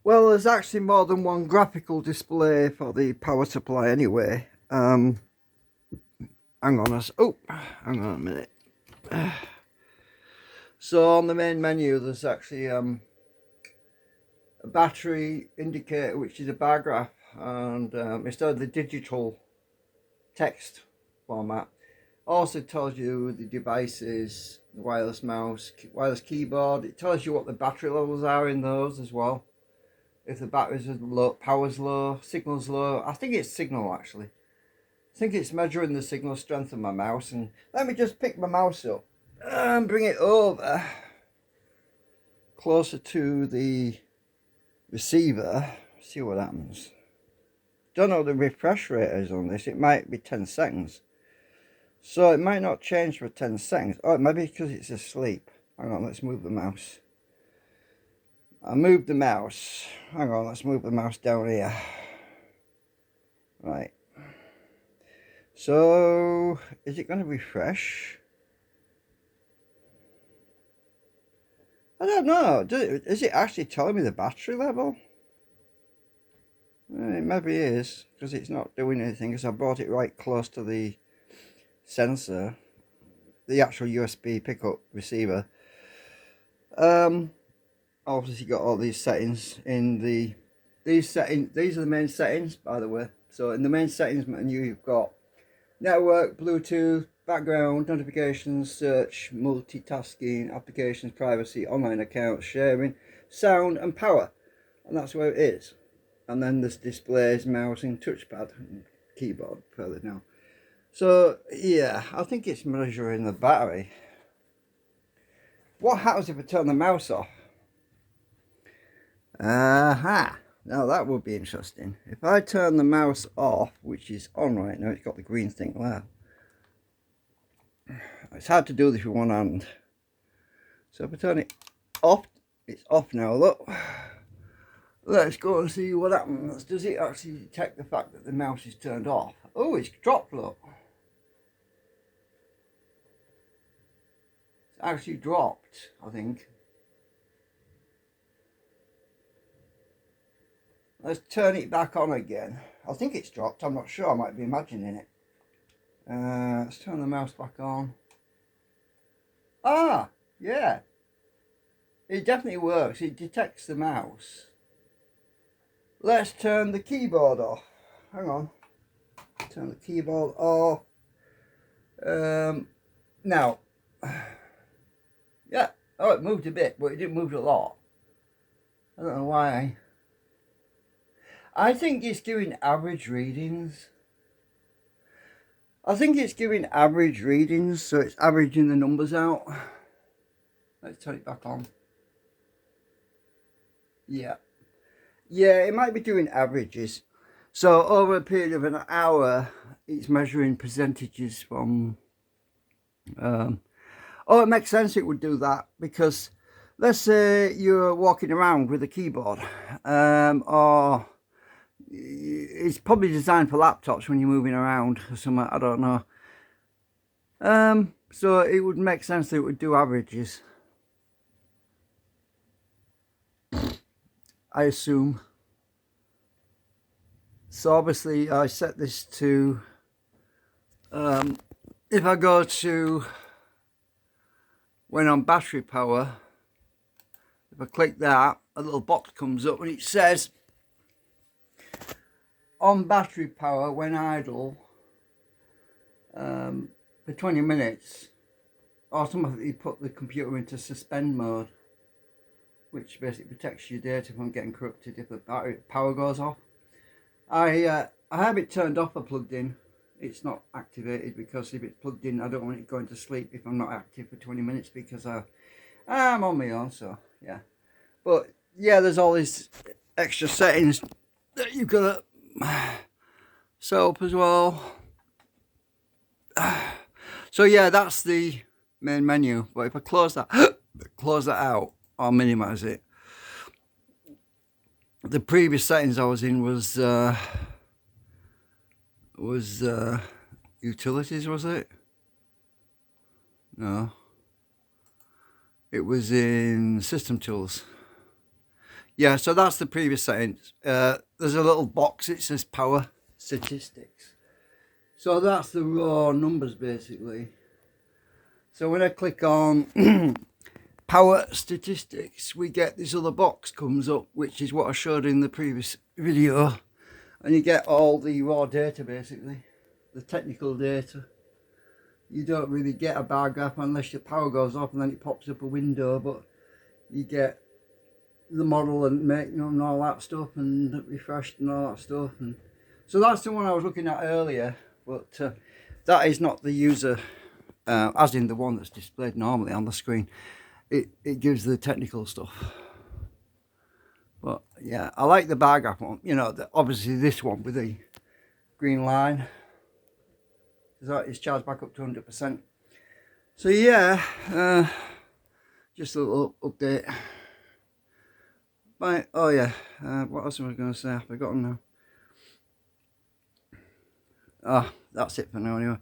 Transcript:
Well, there's actually more than one graphical display for the power supply anyway. Hang on hang on a minute. So on the main menu, there's actually a battery indicator, which is a bar graph, and instead of the digital text format, also tells you the devices, the wireless mouse, wireless keyboard. It tells you what the battery levels are in those as well. If the batteries are low, power's low, signal's low. I think it's signal actually. I think it's measuring the signal strength of my mouse. And let me just pick my mouse up and bring it over closer to the receiver. See what happens. Don't know what the refresh rate is on this. It might be 10 seconds. So it might not change for 10 seconds. Oh, it might be because it's asleep. Hang on, let's move the mouse. I moved the mouse. Hang on, let's move the mouse down here. Right. So, is it going to refresh? I don't know. Is it actually telling me the battery level? It maybe is, because it's not doing anything, because I brought it right close to the sensor, the actual USB pickup receiver. Obviously got all these settings in these are the main settings, by the way. So in the main settings menu, you've got network, Bluetooth, background, notifications, search, multitasking, applications, privacy, online accounts, sharing, sound, and power. And that's where it is. And then there's displays, mouse, and touchpad, and keyboard further down. So yeah, I think it's measuring the battery. What happens if I turn the mouse off? Aha! Now that would be interesting. If I turn the mouse off, which is on right now, it's got the green thing there. It's hard to do this with one hand. So if I turn it off, it's off now, look. Let's go and see what happens. Does it actually detect the fact that the mouse is turned off? Oh, it's dropped, look. It's actually dropped, I think. Let's turn it back on again. I think it's dropped, I'm not sure, I might be imagining it. Let's turn the mouse back on. Ah, yeah. It definitely works, it detects the mouse. Let's turn the keyboard off. Hang on. Turn the keyboard off. Now, yeah, oh, it moved a bit, but it didn't move a lot. I don't know why. I think it's giving average readings. I think it's giving average readings, so it's averaging the numbers out. Let's turn it back on. Yeah. Yeah, it might be doing averages. So over a period of an hour, it's measuring percentages from... oh, it makes sense it would do that, because let's say you're walking around with a keyboard, or it's probably designed for laptops when you're moving around or something, I don't know. So it would make sense that it would do averages, I assume. So obviously I set this to, if I go to when on battery power, if I click that, a little box comes up and it says on battery power when idle for 20 minutes, automatically put the computer into suspend mode, which basically protects your data from getting corrupted if the battery power goes off. I have it turned off or plugged in. It's not activated because if it's plugged in, I don't want it going to sleep if I'm not active for 20 minutes because I'm on my own, so yeah. But yeah, there's all these extra settings that you've got to set up as well. So yeah, that's the main menu. But if I close that out, I'll minimize it. The previous settings I was in was utilities, was it? No. It was in system tools. Yeah, so that's the previous settings. There's a little box, it says power statistics. So that's the raw numbers basically. So when I click on power statistics, we get this other box comes up, which is what I showed in the previous video. And you get all the raw data basically, the technical data. You don't really get a bar graph unless your power goes off and then it pops up a window, but you get the model and make, and all that stuff, and refreshed and all that stuff. And so that's the one I was looking at earlier, but that is not the user, as in the one that's displayed normally on the screen. It gives the technical stuff. But yeah, I like the bar graph one. You know, obviously this one with the green line, that is charged back up to 100%. So yeah, just a little update. Right, oh yeah, what else am I going to say? I've forgotten now. Oh, that's it for now anyway.